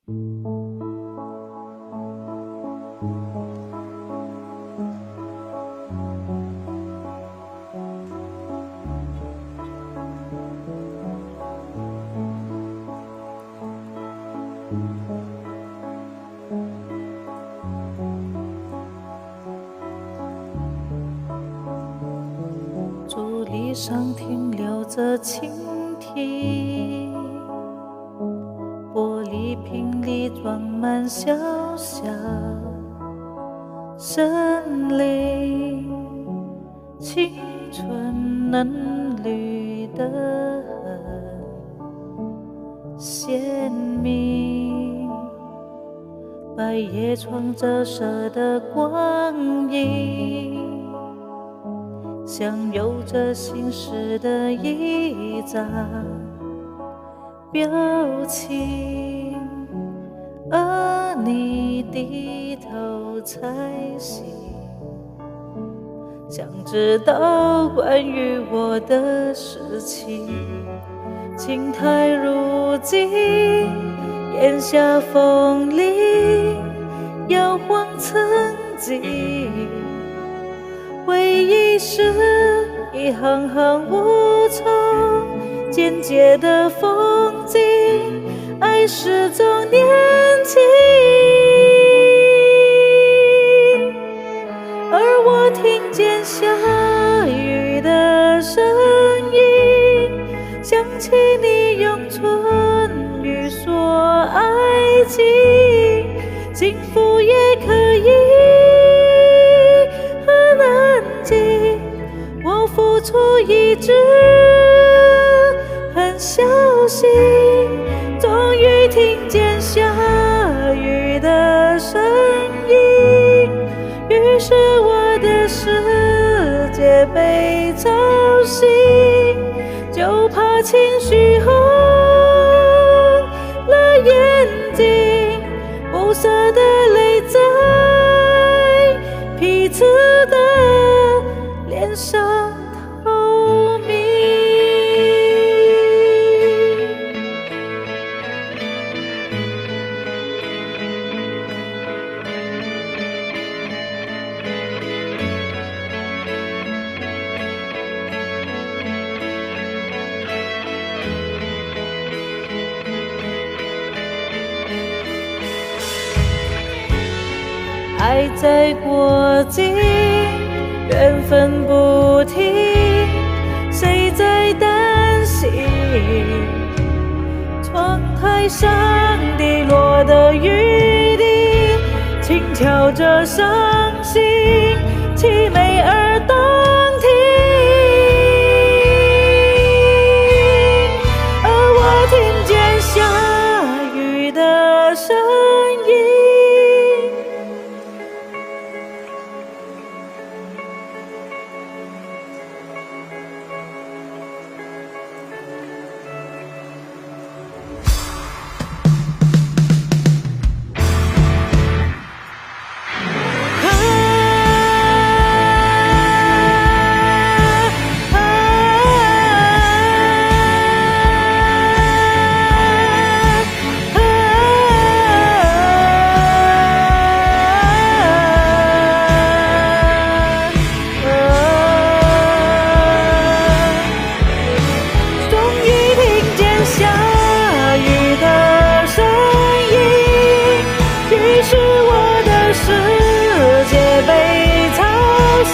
竹篱上停留着蜻蜓，玻璃瓶里装满小小森林，青春嫩绿的很鲜明，白叶窗折射的光影，像有着心事的一张表情，而你低头才行，想知道关于我的事情。情态如今，檐下风铃摇晃曾经，回忆是一行行无从简洁的风景，爱是种年轻，而我听见下雨的声音，想起你用唇语说爱情，幸福也可以很安静，我付出一直很小心，终于听见下雨的声音，于是我的世界被吵醒，就怕情绪红了眼睛，不舍的泪在彼此的脸上透明。爱在过境，缘分不停，谁在担心？窗台上滴落的雨滴，轻敲着伤心，凄美而动听。而我听见下雨的声音，是我的世界被吵